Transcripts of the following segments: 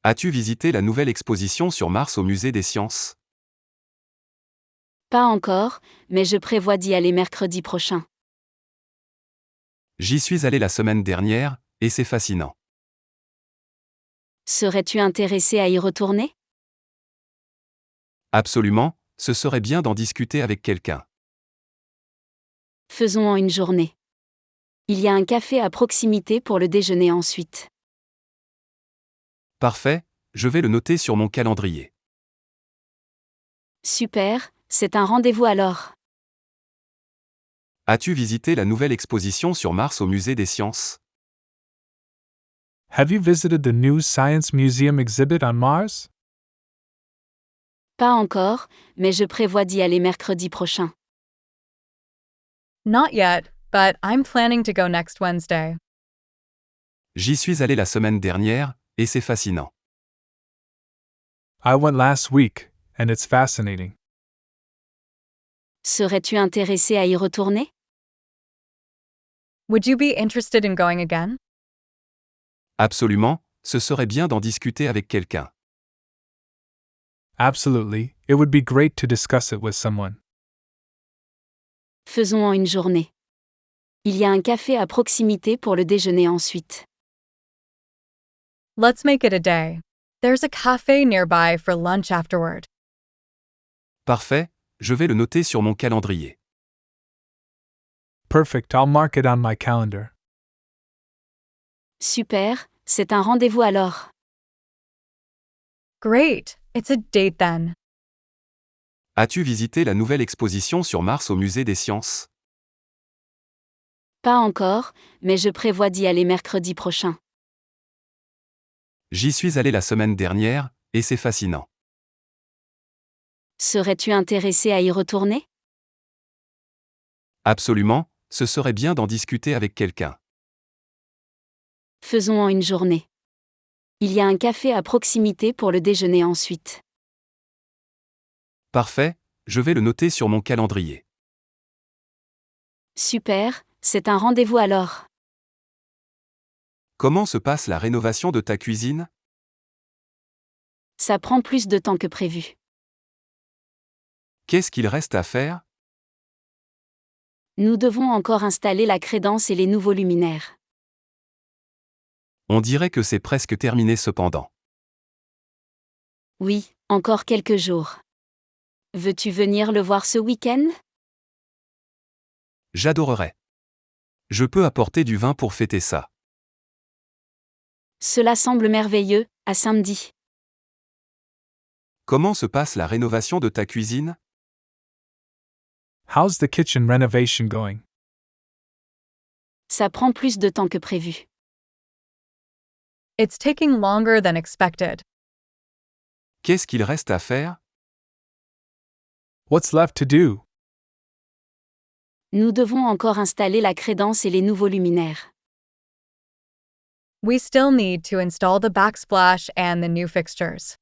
As-tu visité la nouvelle exposition sur Mars au Musée des Sciences? Pas encore, mais je prévois d'y aller mercredi prochain. J'y suis allé la semaine dernière, et c'est fascinant. Serais-tu intéressé à y retourner? Absolument, ce serait bien d'en discuter avec quelqu'un. Faisons en une journée. Il y a un café à proximité pour le déjeuner ensuite. Parfait, je vais le noter sur mon calendrier. Super, c'est un rendez-vous alors. As-tu visité la nouvelle exposition sur Mars au Musée des Sciences? Have you visited the new Science Museum exhibit on Mars? Pas encore, mais je prévois d'y aller mercredi prochain. Not yet, but I'm planning to go next Wednesday. J'y suis allé la semaine dernière, et c'est fascinant. I went last week, and it's fascinating. Serais-tu intéressé à y retourner? Would you be interested in going again? Absolument, ce serait bien d'en discuter avec quelqu'un. Absolutely, it would be great to discuss it with someone. Faisons en une journée. Il y a un café à proximité pour le déjeuner ensuite. Let's make it a day. There's a cafe nearby for lunch afterward. Parfait, je vais le noter sur mon calendrier. Perfect, I'll mark it on my calendar. Super, c'est un rendez-vous alors. Great, it's a date then. As-tu visité la nouvelle exposition sur Mars au Musée des Sciences? Pas encore, mais je prévois d'y aller mercredi prochain. J'y suis allé la semaine dernière, et c'est fascinant. Serais-tu intéressé à y retourner? Absolument, ce serait bien d'en discuter avec quelqu'un. Faisons en une journée. Il y a un café à proximité pour le déjeuner ensuite. Parfait, je vais le noter sur mon calendrier. Super, c'est un rendez-vous alors. Comment se passe la rénovation de ta cuisine? Ça prend plus de temps que prévu. Qu'est-ce qu'il reste à faire? Nous devons encore installer la crédence et les nouveaux luminaires. On dirait que c'est presque terminé cependant. Oui, encore quelques jours. Veux-tu venir le voir ce week-end? J'adorerais. Je peux apporter du vin pour fêter ça. Cela semble merveilleux, à samedi. Comment se passe la rénovation de ta cuisine? How's the kitchen renovation going? Ça prend plus de temps que prévu. It's taking longer than expected. Qu'est-ce qu'il reste à faire? What's left to do? Nous devons encore installer la crédence et les nouveaux luminaires. We still need to install the backsplash and the new fixtures.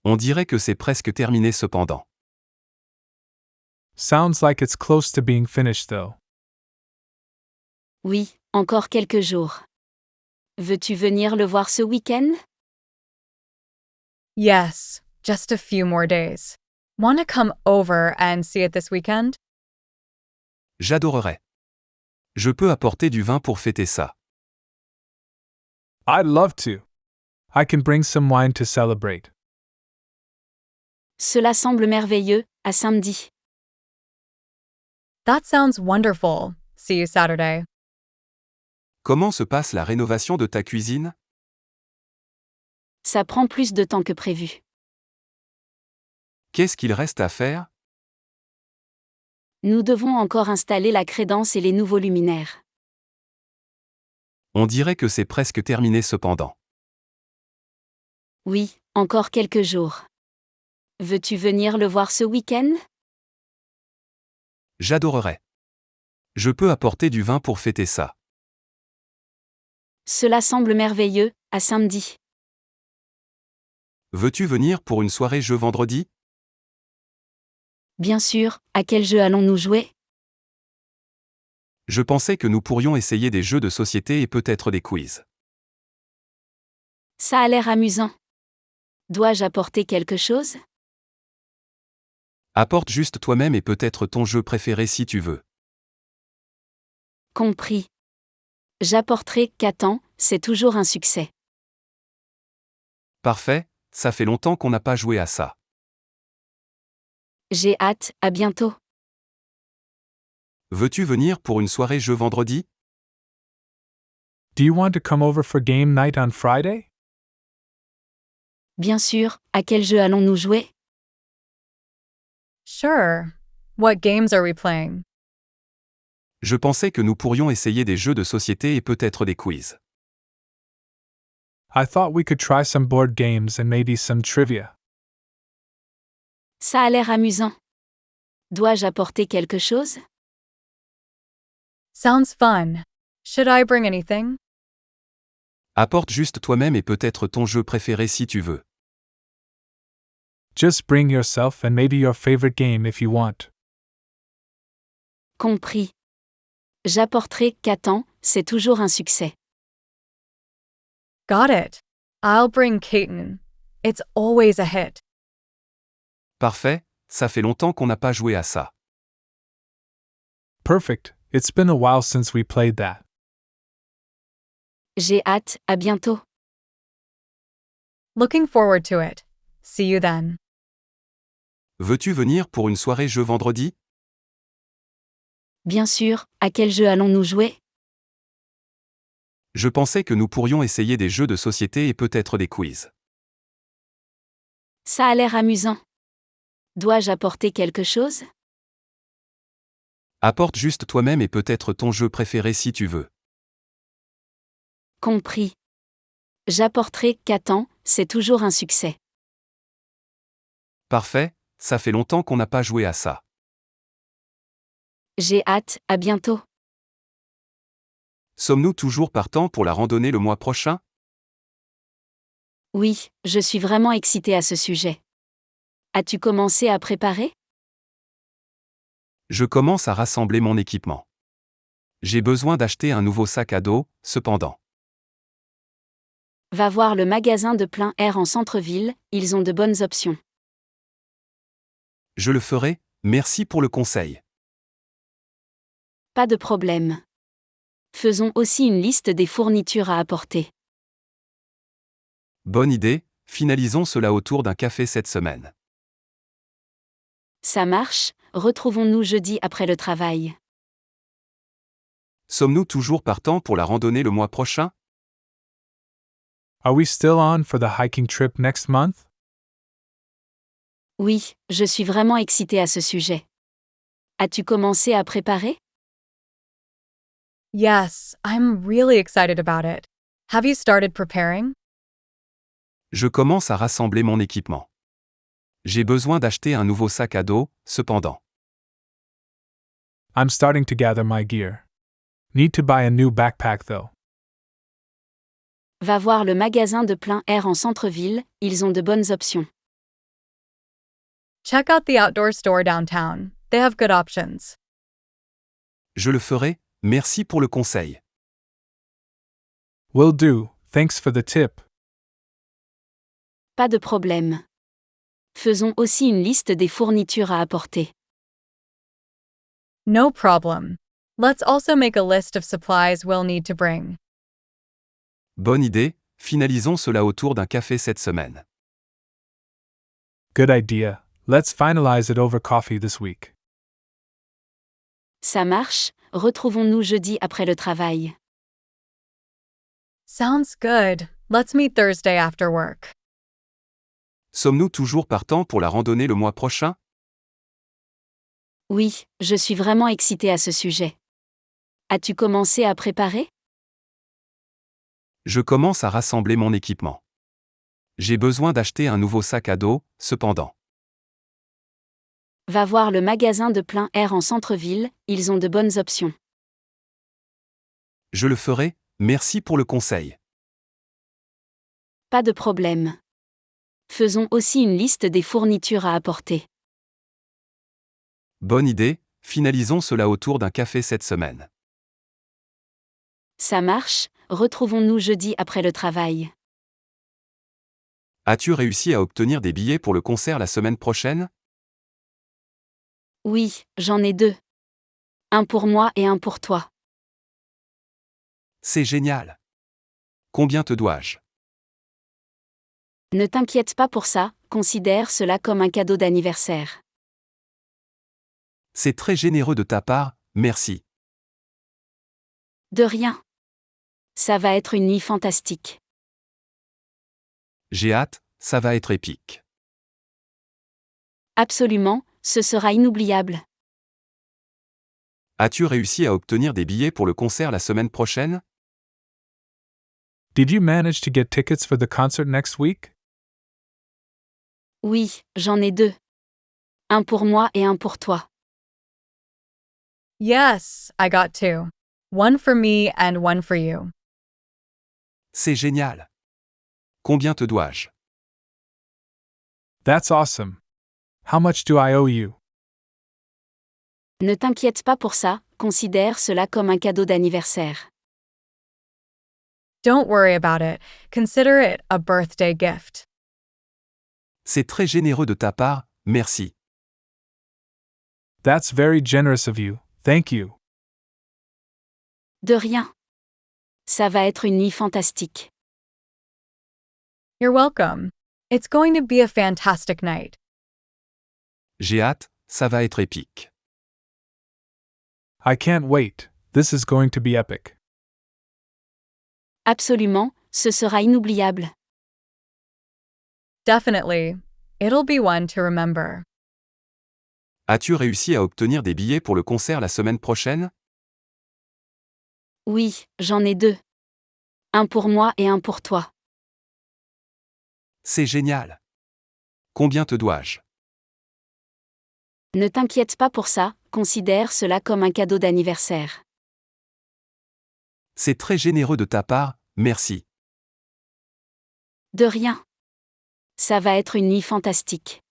On dirait que c'est presque terminé cependant. Sounds like it's close to being finished though. Oui, encore quelques jours. Veux-tu venir le voir ce week-end? Yes, just a few more days. Want to come over and see it this weekend? J'adorerais. Je peux apporter du vin pour fêter ça. I'd love to. I can bring some wine to celebrate. Cela semble merveilleux, à samedi. That sounds wonderful. See you Saturday. Comment se passe la rénovation de ta cuisine? Ça prend plus de temps que prévu. Qu'est-ce qu'il reste à faire? Nous devons encore installer la crédence et les nouveaux luminaires. On dirait que c'est presque terminé cependant. Oui, encore quelques jours. Veux-tu venir le voir ce week-end? J'adorerais. Je peux apporter du vin pour fêter ça. Cela semble merveilleux, à samedi. Veux-tu venir pour une soirée jeu vendredi? Bien sûr, à quel jeu allons-nous jouer? Je pensais que nous pourrions essayer des jeux de société et peut-être des quiz. Ça a l'air amusant. Dois-je apporter quelque chose? Apporte juste toi-même et peut-être ton jeu préféré si tu veux. Compris. J'apporterai Catan, c'est toujours un succès. Parfait, ça fait longtemps qu'on n'a pas joué à ça. J'ai hâte, à bientôt. Veux-tu venir pour une soirée jeu vendredi? Do you want to come over for game night on Friday? Bien sûr, à quel jeu allons-nous jouer? Sure. What games are we playing? Je pensais que nous pourrions essayer des jeux de société et peut-être des quiz. I thought we could try some board games and maybe some trivia. Ça a l'air amusant. Dois-je apporter quelque chose? Sounds fun. Should I bring anything? Apporte juste toi-même et peut-être ton jeu préféré si tu veux. Just bring yourself and maybe your favorite game if you want. Compris. J'apporterai Catan, c'est toujours un succès. Got it. I'll bring Catan. It's always a hit. Parfait, ça fait longtemps qu'on n'a pas joué à ça. Perfect, it's been a while since we played that. J'ai hâte, à bientôt. Looking forward to it. See you then. Veux-tu venir pour une soirée jeu vendredi? Bien sûr, à quel jeu allons-nous jouer? Je pensais que nous pourrions essayer des jeux de société et peut-être des quiz. Ça a l'air amusant. Dois-je apporter quelque chose? Apporte juste toi-même et peut-être ton jeu préféré si tu veux. Compris. J'apporterai Catan, c'est toujours un succès. Parfait, ça fait longtemps qu'on n'a pas joué à ça. J'ai hâte, à bientôt. Sommes-nous toujours partants pour la randonnée le mois prochain? Oui, je suis vraiment excitée à ce sujet. As-tu commencé à préparer? Je commence à rassembler mon équipement. J'ai besoin d'acheter un nouveau sac à dos, cependant. Va voir le magasin de plein air en centre-ville, ils ont de bonnes options. Je le ferai, merci pour le conseil. Pas de problème. Faisons aussi une liste des fournitures à apporter. Bonne idée, finalisons cela autour d'un café cette semaine. Ça marche, retrouvons-nous jeudi après le travail. Sommes-nous toujours partants pour la randonnée le mois prochain? Are we still on for the hiking trip next month? Oui, je suis vraiment excitée à ce sujet. As-tu commencé à préparer? Yes, I'm really excited about it. Have you started preparing? Je commence à rassembler mon équipement. J'ai besoin d'acheter un nouveau sac à dos, cependant. I'm starting to gather my gear. Need to buy a new backpack though. Va voir le magasin de plein air en centre-ville, ils ont de bonnes options. Check out the outdoor store downtown. They have good options. Je le ferai, merci pour le conseil. Will do, thanks for the tip. Pas de problème. Faisons aussi une liste des fournitures à apporter. No problem. Let's also make a list of supplies we'll need to bring. Bonne idée, finalisons cela autour d'un café cette semaine. Good idea, let's finalize it over coffee this week. Ça marche, retrouvons-nous jeudi après le travail. Sounds good. Let's meet Thursday after work. Sommes-nous toujours partants pour la randonnée le mois prochain? Oui, je suis vraiment excitée à ce sujet. As-tu commencé à préparer? Je commence à rassembler mon équipement. J'ai besoin d'acheter un nouveau sac à dos, cependant. Va voir le magasin de plein air en centre-ville, ils ont de bonnes options. Je le ferai, merci pour le conseil. Pas de problème. Faisons aussi une liste des fournitures à apporter. Bonne idée, finalisons cela autour d'un café cette semaine. Ça marche, retrouvons-nous jeudi après le travail. As-tu réussi à obtenir des billets pour le concert la semaine prochaine? Oui, j'en ai deux. Un pour moi et un pour toi. C'est génial. Combien te dois-je? Ne t'inquiète pas pour ça, considère cela comme un cadeau d'anniversaire. C'est très généreux de ta part, merci. De rien. Ça va être une nuit fantastique. J'ai hâte, ça va être épique. Absolument, ce sera inoubliable. As-tu réussi à obtenir des billets pour le concert la semaine prochaine? Did you manage to get tickets for the concert next week? Oui, j'en ai deux. Un pour moi et un pour toi. Yes, I got two. One for me and one for you. C'est génial. Combien te dois-je? That's awesome. How much do I owe you? Ne t'inquiète pas pour ça, considère cela comme un cadeau d'anniversaire. Don't worry about it. Consider it a birthday gift. C'est très généreux de ta part, merci. That's very generous of you, thank you. De rien. Ça va être une nuit fantastique. You're welcome. It's going to be a fantastic night. J'ai hâte, ça va être épique. I can't wait, this is going to be epic. Absolument, ce sera inoubliable. Definitely. It'll be one to remember. As-tu réussi à obtenir des billets pour le concert la semaine prochaine? Oui, j'en ai deux. Un pour moi et un pour toi. C'est génial. Combien te dois-je? Ne t'inquiète pas pour ça, considère cela comme un cadeau d'anniversaire. C'est très généreux de ta part, merci. De rien. Ça va être une nuit fantastique.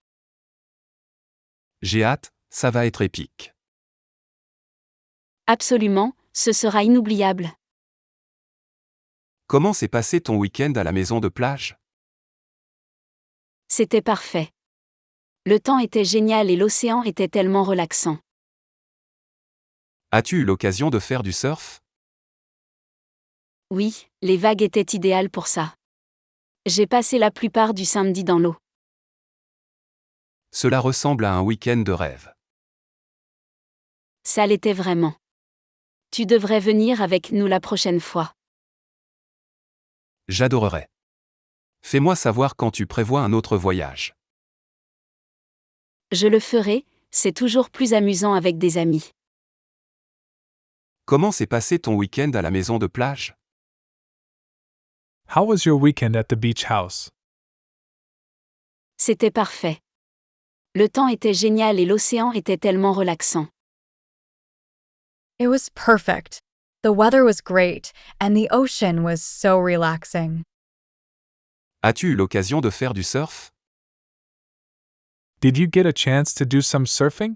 J'ai hâte, ça va être épique. Absolument, ce sera inoubliable. Comment s'est passé ton week-end à la maison de plage? C'était parfait. Le temps était génial et l'océan était tellement relaxant. As-tu eu l'occasion de faire du surf? Oui, les vagues étaient idéales pour ça. J'ai passé la plupart du samedi dans l'eau. Cela ressemble à un week-end de rêve. Ça l'était vraiment. Tu devrais venir avec nous la prochaine fois. J'adorerais. Fais-moi savoir quand tu prévois un autre voyage. Je le ferai, c'est toujours plus amusant avec des amis. Comment s'est passé ton week-end à la maison de plage? How was your weekend at the beach house? C'était parfait. Le temps était génial et l'océan était tellement relaxant. It was perfect. The weather was great, and the ocean was so relaxing. As-tu eu l'occasion de faire du surf? Did you get a chance to do some surfing?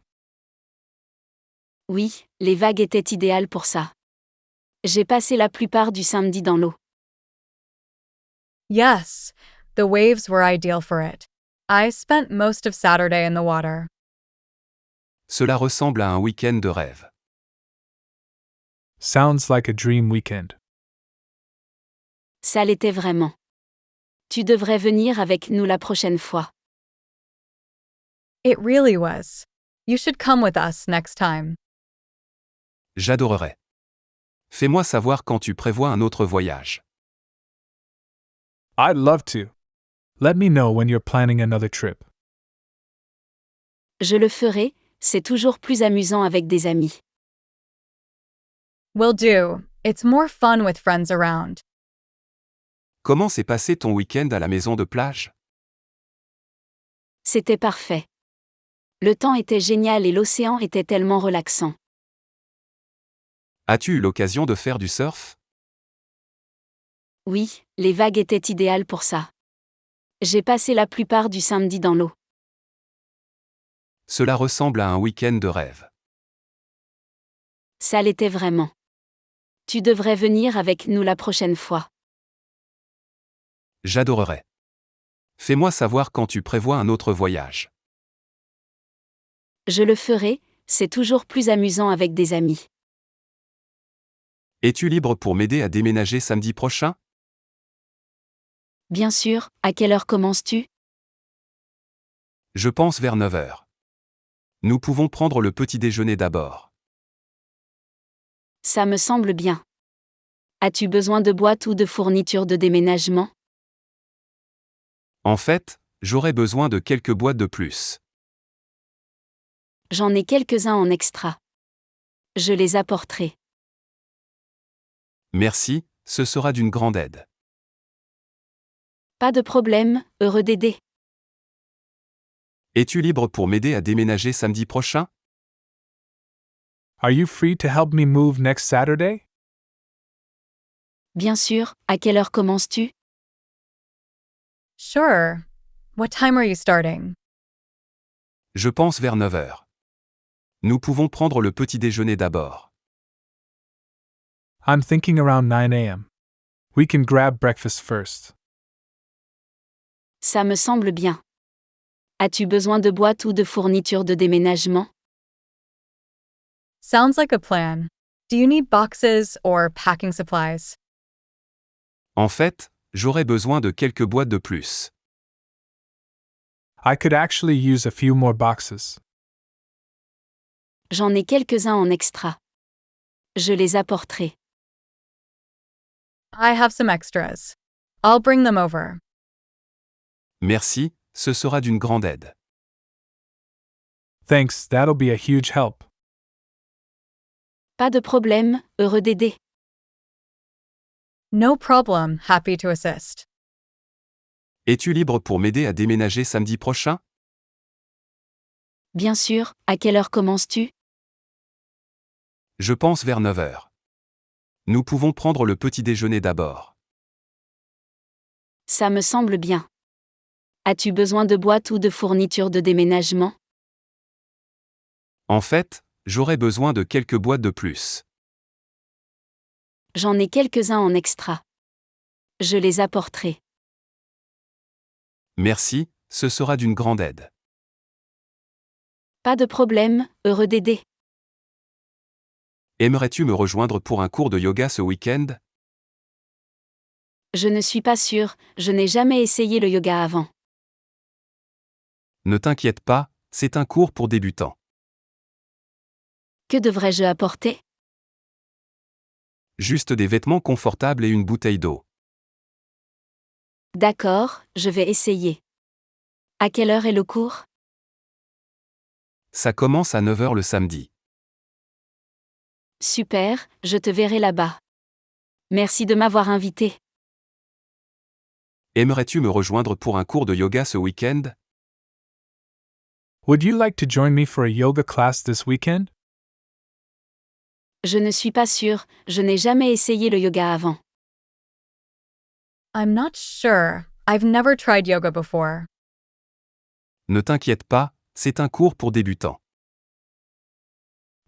Oui, les vagues étaient idéales pour ça. J'ai passé la plupart du samedi dans l'eau. Yes, the waves were ideal for it. I spent most of Saturday in the water. Cela ressemble à un week-end de rêve. Sounds like a dream weekend. Ça l'était vraiment. Tu devrais venir avec nous la prochaine fois. It really was. You should come with us next time. J'adorerais. Fais-moi savoir quand tu prévois un autre voyage. I'd love to. Let me know when you're planning another trip. Je le ferai, c'est toujours plus amusant avec des amis. Will do. It's more fun with friends around. Comment s'est passé ton week-end à la maison de plage? C'était parfait. Le temps était génial et l'océan était tellement relaxant. As-tu eu l'occasion de faire du surf? Oui, les vagues étaient idéales pour ça. J'ai passé la plupart du samedi dans l'eau. Cela ressemble à un week-end de rêve. Ça l'était vraiment. Tu devrais venir avec nous la prochaine fois. J'adorerais. Fais-moi savoir quand tu prévois un autre voyage. Je le ferai, c'est toujours plus amusant avec des amis. Es-tu libre pour m'aider à déménager samedi prochain? Bien sûr, à quelle heure commences-tu? Je pense vers 9 heures. Nous pouvons prendre le petit déjeuner d'abord. Ça me semble bien. As-tu besoin de boîtes ou de fournitures de déménagement? En fait, j'aurais besoin de quelques boîtes de plus. J'en ai quelques-uns en extra. Je les apporterai. Merci, ce sera d'une grande aide. Pas de problème, heureux d'aider. Es-tu libre pour m'aider à déménager samedi prochain? Are you free to help me move next Saturday? Bien sûr, à quelle heure commences-tu? Sure. What time are you starting? Je pense vers 9 heures. Nous pouvons prendre le petit déjeuner d'abord. I'm thinking around 9 a.m. We can grab breakfast first. Ça me semble bien. As-tu besoin de boîtes ou de fournitures de déménagement? Sounds like a plan. Do you need boxes or packing supplies? En fait, j'aurais besoin de quelques boîtes de plus. I could actually use a few more boxes. J'en ai quelques-uns en extra. Je les apporterai. I have some extras. I'll bring them over. Merci, ce sera d'une grande aide. Thanks, that'll be a huge help. Pas de problème, heureux d'aider. No problem, happy to assist. Es-tu libre pour m'aider à déménager samedi prochain? Bien sûr, à quelle heure commences-tu? Je pense vers 9 heures. Nous pouvons prendre le petit déjeuner d'abord. Ça me semble bien. As-tu besoin de boîtes ou de fournitures de déménagement? En fait, j'aurais besoin de quelques boîtes de plus. J'en ai quelques-uns en extra. Je les apporterai. Merci, ce sera d'une grande aide. Pas de problème, heureux d'aider. Aimerais-tu me rejoindre pour un cours de yoga ce week-end? Je ne suis pas sûre, je n'ai jamais essayé le yoga avant. Ne t'inquiète pas, c'est un cours pour débutants. Que devrais-je apporter? Juste des vêtements confortables et une bouteille d'eau. D'accord, je vais essayer. À quelle heure est le cours? Ça commence à 9 heures le samedi. Super, je te verrai là-bas. Merci de m'avoir invité. Aimerais-tu me rejoindre pour un cours de yoga ce week-end? Would you like to join me for a yoga class this weekend? Je ne suis pas sûre, je n'ai jamais essayé le yoga avant. I'm not sure. I've never tried yoga before. Ne t'inquiète pas, c'est un cours pour débutants.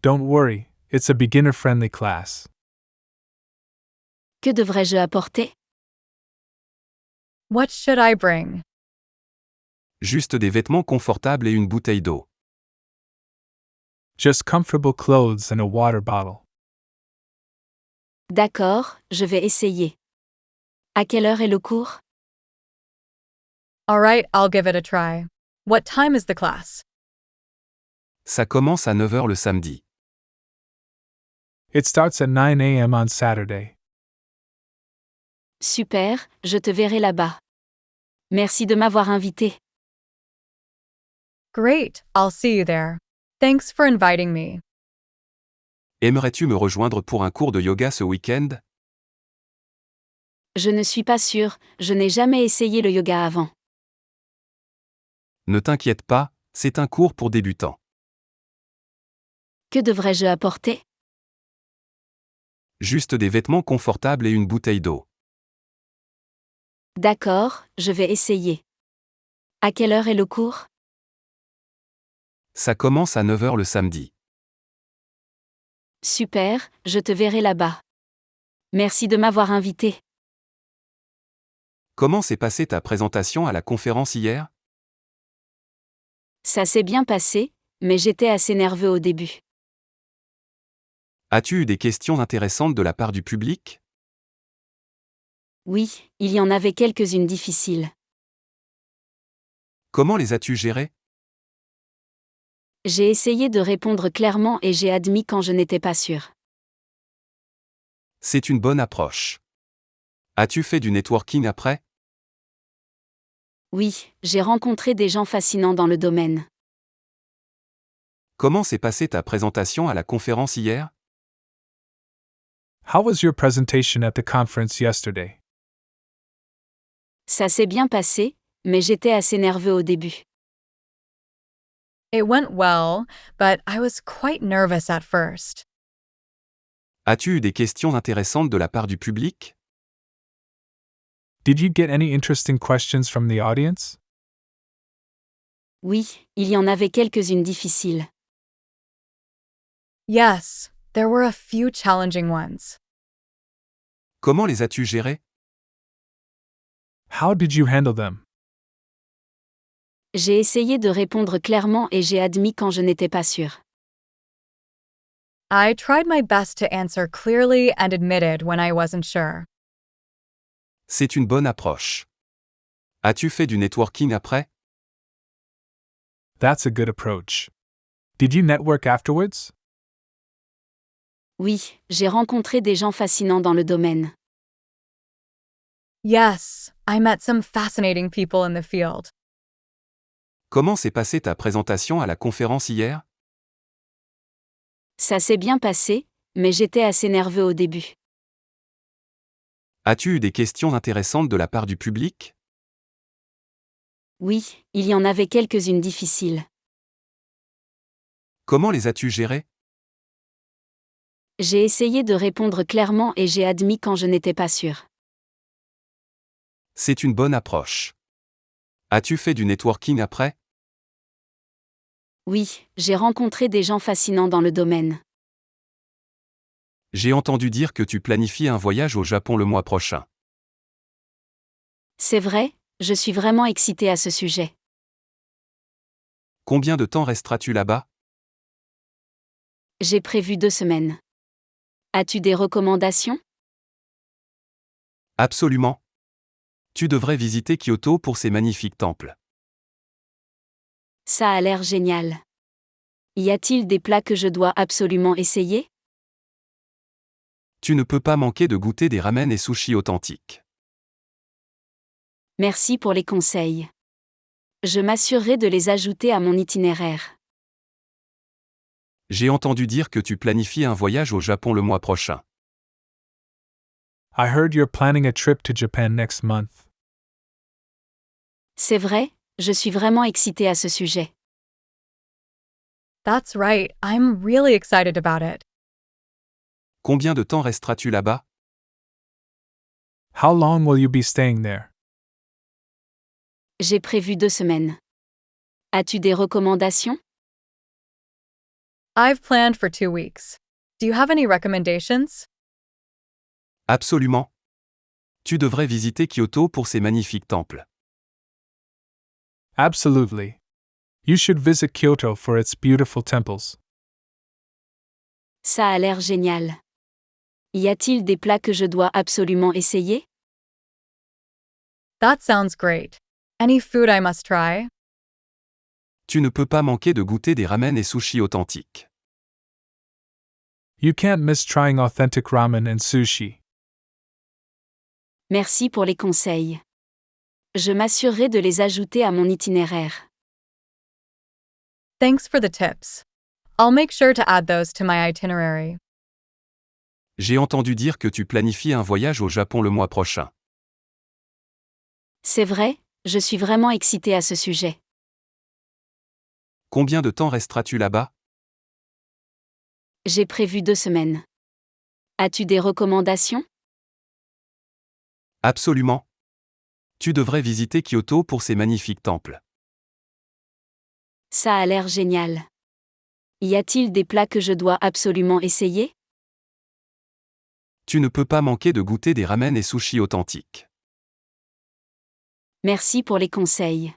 Don't worry, it's a beginner-friendly class. Que devrais-je apporter? What should I bring? Juste des vêtements confortables et une bouteille d'eau. Just comfortable clothes and a water bottle. D'accord, je vais essayer. À quelle heure est le cours? All right, I'll give it a try. What time is the class? Ça commence à 9 heures le samedi. It starts at 9 a.m. on Saturday. Super, je te verrai là-bas. Merci de m'avoir invité. Great, I'll see you there. Thanks for inviting me. Aimerais-tu me rejoindre pour un cours de yoga ce week-end? Je ne suis pas sûre, je n'ai jamais essayé le yoga avant. Ne t'inquiète pas, c'est un cours pour débutants. Que devrais-je apporter? Juste des vêtements confortables et une bouteille d'eau. D'accord, je vais essayer. À quelle heure est le cours? Ça commence à 9 heures le samedi. Super, je te verrai là-bas. Merci de m'avoir invité. Comment s'est passée ta présentation à la conférence hier? Ça s'est bien passé, mais j'étais assez nerveux au début. As-tu eu des questions intéressantes de la part du public? Oui, il y en avait quelques-unes difficiles. Comment les as-tu gérées? J'ai essayé de répondre clairement et j'ai admis quand je n'étais pas sûr. C'est une bonne approche. As-tu fait du networking après? Oui, j'ai rencontré des gens fascinants dans le domaine. Comment s'est passée ta présentation à la conférence hier? How was your presentation at the conference yesterday? Ça s'est bien passé, mais j'étais assez nerveux au début. It went well, but I was quite nervous at first. As-tu eu des questions intéressantes de la part du public? Did you get any interesting questions from the audience? Oui, il y en avait quelques-unes difficiles. Yes, there were a few challenging ones. Comment les as-tu gérées? How did you handle them? J'ai essayé de répondre clairement et j'ai admis quand je n'étais pas sûr. I tried my best to answer clearly and admitted when I wasn't sure. C'est une bonne approche. As-tu fait du networking après? That's a good approach. Did you network afterwards? Oui, j'ai rencontré des gens fascinants dans le domaine. Yes, I met some fascinating people in the field. Comment s'est passée ta présentation à la conférence hier? Ça s'est bien passé, mais j'étais assez nerveux au début. As-tu eu des questions intéressantes de la part du public? Oui, il y en avait quelques-unes difficiles. Comment les as-tu gérées? J'ai essayé de répondre clairement et j'ai admis quand je n'étais pas sûr. C'est une bonne approche. As-tu fait du networking après? Oui, j'ai rencontré des gens fascinants dans le domaine. J'ai entendu dire que tu planifies un voyage au Japon le mois prochain. C'est vrai, je suis vraiment excitée à ce sujet. Combien de temps resteras-tu là-bas? J'ai prévu 2 semaines. As-tu des recommandations? Absolument. Tu devrais visiter Kyoto pour ses magnifiques temples. Ça a l'air génial. Y a-t-il des plats que je dois absolument essayer? Tu ne peux pas manquer de goûter des ramen et sushis authentiques. Merci pour les conseils. Je m'assurerai de les ajouter à mon itinéraire. J'ai entendu dire que tu planifies un voyage au Japon le mois prochain. I heard you're planning a trip to Japan next month. C'est vrai, je suis vraiment excitée à ce sujet. That's right, I'm really excited about it. Combien de temps resteras-tu là-bas? How long will you be staying there? J'ai prévu 2 semaines. As-tu des recommandations? I've planned for 2 weeks. Do you have any recommendations? Absolument. Tu devrais visiter Kyoto pour ses magnifiques temples. Absolutely. You should visit Kyoto for its beautiful temples. Ça a l'air génial. Y a-t-il des plats que je dois absolument essayer? That sounds great. Any food I must try? Tu ne peux pas manquer de goûter des ramen et sushis authentiques. You can't miss trying authentic ramen and sushi. Merci pour les conseils. Je m'assurerai de les ajouter à mon itinéraire. Thanks for the tips. I'll make sure to add those to my itinerary. J'ai entendu dire que tu planifies un voyage au Japon le mois prochain. C'est vrai, je suis vraiment excitée à ce sujet. Combien de temps resteras-tu là-bas? J'ai prévu 2 semaines. As-tu des recommandations? Absolument. Tu devrais visiter Kyoto pour ses magnifiques temples. Ça a l'air génial. Y a-t-il des plats que je dois absolument essayer? Tu ne peux pas manquer de goûter des ramen et sushis authentiques. Merci pour les conseils.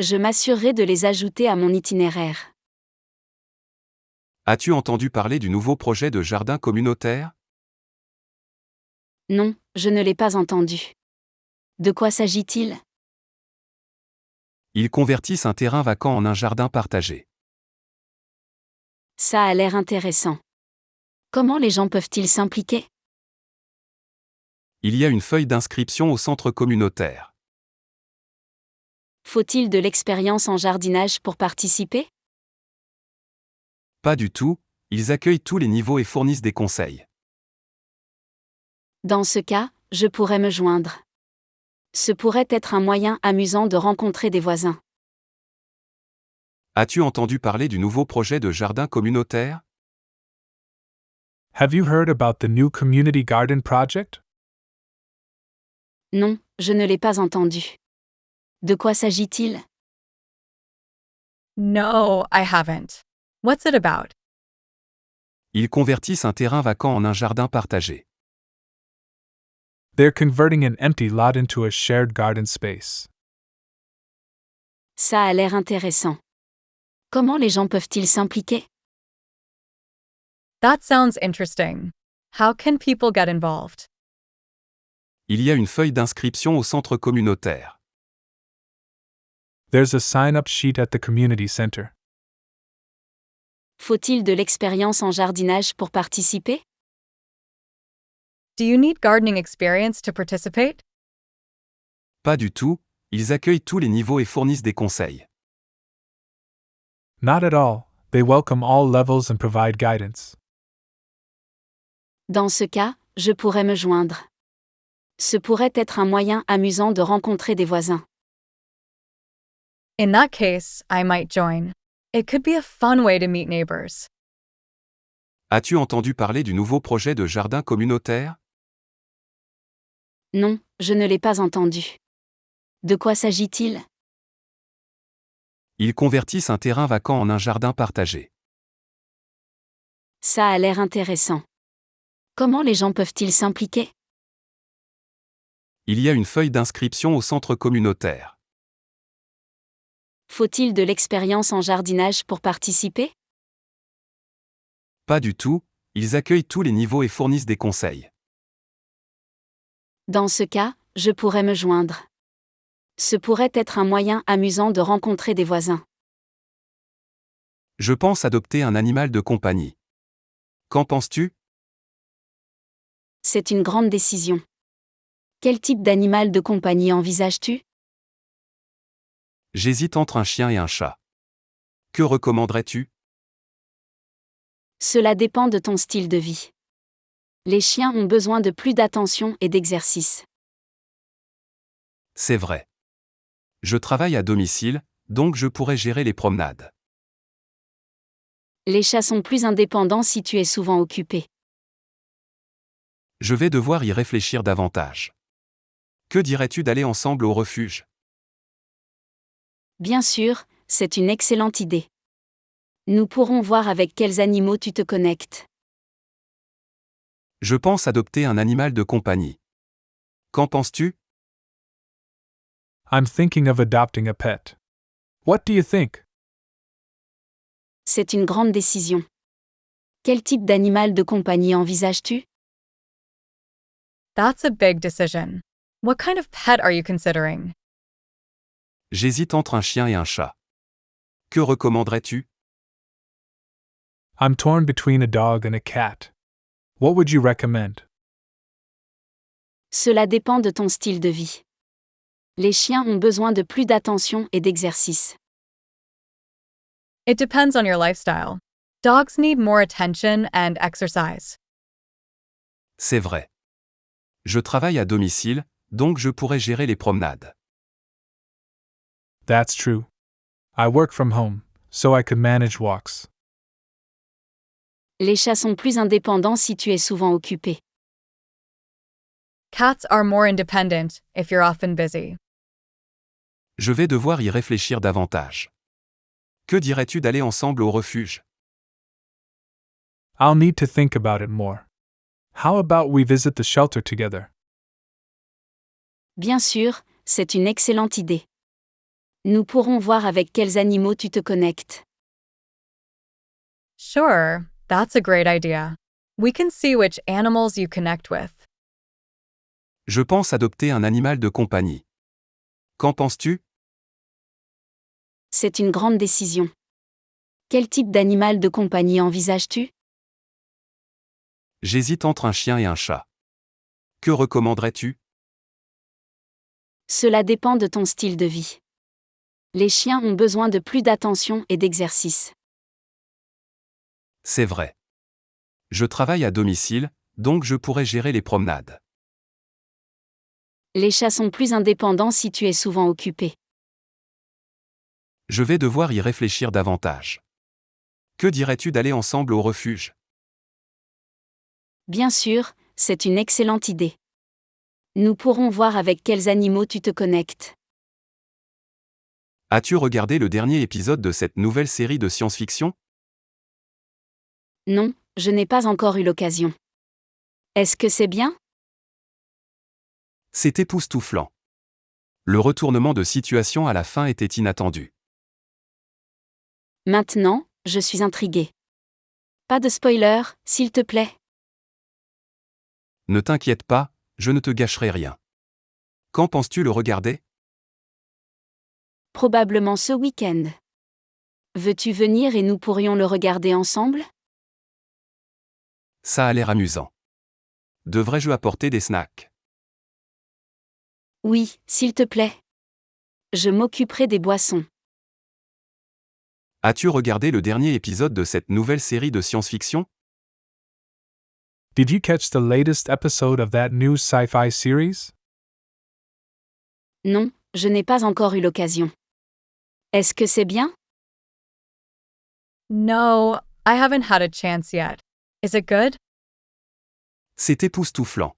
Je m'assurerai de les ajouter à mon itinéraire. As-tu entendu parler du nouveau projet de jardin communautaire? Non, je ne l'ai pas entendu. De quoi s'agit-il? Ils convertissent un terrain vacant en un jardin partagé. Ça a l'air intéressant. Comment les gens peuvent-ils s'impliquer? Il y a une feuille d'inscription au centre communautaire. Faut-il de l'expérience en jardinage pour participer? Pas du tout, ils accueillent tous les niveaux et fournissent des conseils. Dans ce cas, je pourrais me joindre. Ce pourrait être un moyen amusant de rencontrer des voisins. As-tu entendu parler du nouveau projet de jardin communautaire? Have you heard about the new community garden project? Non, je ne l'ai pas entendu. De quoi s'agit-il? No, I haven't. What's it about? Ils convertissent un terrain vacant en un jardin partagé. They're converting an empty lot into a shared garden space. Ça a l'air intéressant. Comment les gens peuvent-ils s'impliquer? That sounds interesting. How can people get involved? Il y a une feuille d'inscription au centre communautaire. There's a sign-up sheet at the community center. Faut-il de l'expérience en jardinage pour participer? Do you need gardening experience to participate? Pas du tout, ils accueillent tous les niveaux et fournissent des conseils. Not at all, they welcome all levels and provide guidance. Dans ce cas, je pourrais me joindre. Ce pourrait être un moyen amusant de rencontrer des voisins. In that case, I might join. It could be a fun way to meet neighbors. As-tu entendu parler du nouveau projet de jardin communautaire? Non, je ne l'ai pas entendu. De quoi s'agit-il? Ils convertissent un terrain vacant en un jardin partagé. Ça a l'air intéressant. Comment les gens peuvent-ils s'impliquer? Il y a une feuille d'inscription au centre communautaire. Faut-il de l'expérience en jardinage pour participer? Pas du tout, ils accueillent tous les niveaux et fournissent des conseils. Dans ce cas, je pourrais me joindre. Ce pourrait être un moyen amusant de rencontrer des voisins. Je pense adopter un animal de compagnie. Qu'en penses-tu? C'est une grande décision. Quel type d'animal de compagnie envisages-tu? J'hésite entre un chien et un chat. Que recommanderais-tu? Cela dépend de ton style de vie. Les chiens ont besoin de plus d'attention et d'exercice. C'est vrai. Je travaille à domicile, donc je pourrais gérer les promenades. Les chats sont plus indépendants si tu es souvent occupé. Je vais devoir y réfléchir davantage. Que dirais-tu d'aller ensemble au refuge? Bien sûr, c'est une excellente idée. Nous pourrons voir avec quels animaux tu te connectes. Je pense adopter un animal de compagnie. Qu'en penses-tu? I'm thinking of adopting a pet. What do you think? C'est une grande décision. Quel type d'animal de compagnie envisages-tu? That's a big decision. What kind of pet are you considering? J'hésite entre un chien et un chat. Que recommanderais-tu? I'm torn between a dog and a cat. What would you recommend? Cela dépend de ton style de vie. Les chiens ont besoin de plus d'attention et d'exercice. It depends on your lifestyle. Dogs need more attention and exercise. C'est vrai. Je travaille à domicile, donc je pourrais gérer les promenades. That's true. I work from home, so I could manage walks. Les chats sont plus indépendants si tu es souvent occupé. Cats are more independent if you're often busy. Je vais devoir y réfléchir davantage. Que dirais-tu d'aller ensemble au refuge? I'll need to think about it more. How about we visit the shelter together? Bien sûr, c'est une excellente idée. Nous pourrons voir avec quels animaux tu te connectes. Sure, that's a great idea. We can see which animals you connect with. Je pense adopter un animal de compagnie. Qu'en penses-tu? C'est une grande décision. Quel type d'animal de compagnie envisages-tu? J'hésite entre un chien et un chat. Que recommanderais-tu? Cela dépend de ton style de vie. Les chiens ont besoin de plus d'attention et d'exercice. C'est vrai. Je travaille à domicile, donc je pourrais gérer les promenades. Les chats sont plus indépendants si tu es souvent occupé. Je vais devoir y réfléchir davantage. Que dirais-tu d'aller ensemble au refuge? Bien sûr, c'est une excellente idée. Nous pourrons voir avec quels animaux tu te connectes. As-tu regardé le dernier épisode de cette nouvelle série de science-fiction? Non, je n'ai pas encore eu l'occasion. Est-ce que c'est bien? C'est époustouflant. Le retournement de situation à la fin était inattendu. Maintenant, je suis intriguée. Pas de spoiler, s'il te plaît. Ne t'inquiète pas, je ne te gâcherai rien. Quand penses-tu le regarder? Probablement ce week-end. Veux-tu venir et nous pourrions le regarder ensemble? Ça a l'air amusant. Devrais-je apporter des snacks? Oui, s'il te plaît. Je m'occuperai des boissons. As-tu regardé le dernier épisode de cette nouvelle série de science-fiction? Did you catch the latest episode of that new sci-fi series? Non, je n'ai pas encore eu l'occasion. Est-ce que c'est bien? No, I haven't had a chance yet. Is it good? C'est époustouflant.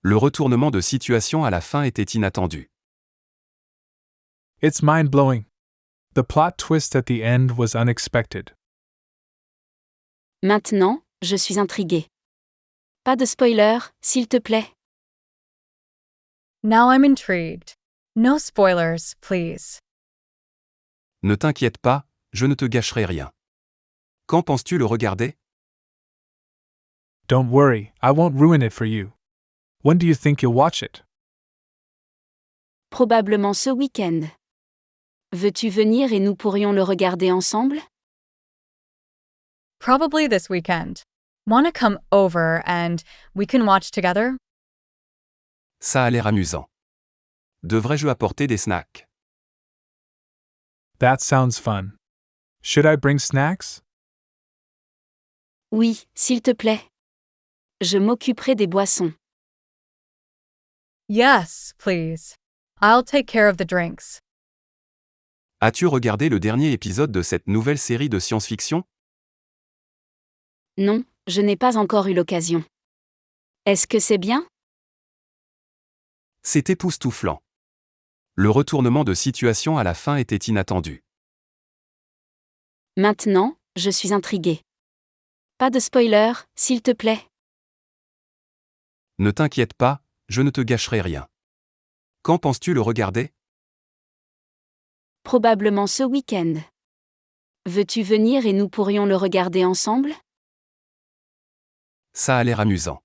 Le retournement de situation à la fin était inattendu. It's mind-blowing. The plot twist at the end was unexpected. Maintenant, je suis intriguée. Pas de spoiler, s'il te plaît. Now I'm intrigued. No spoilers, please. Ne t'inquiète pas, je ne te gâcherai rien. Quand penses-tu le regarder? Don't worry, I won't ruin it for you. When do you think you'll watch it? Probablement ce week-end. Veux-tu venir et nous pourrions le regarder ensemble? Probably this weekend. Want to come over and we can watch together? Ça a l'air amusant. Devrais-je apporter des snacks? That sounds fun. Should I bring snacks? Oui, s'il te plaît. Je m'occuperai des boissons. Yes, please. I'll take care of the drinks. As-tu regardé le dernier épisode de cette nouvelle série de science-fiction? Non, je n'ai pas encore eu l'occasion. Est-ce que c'est bien? C'est époustouflant. Le retournement de situation à la fin était inattendu. Maintenant, je suis intriguée. Pas de spoiler, s'il te plaît. Ne t'inquiète pas, je ne te gâcherai rien. Quand penses-tu le regarder? Probablement ce week-end. Veux-tu venir et nous pourrions le regarder ensemble? Ça a l'air amusant.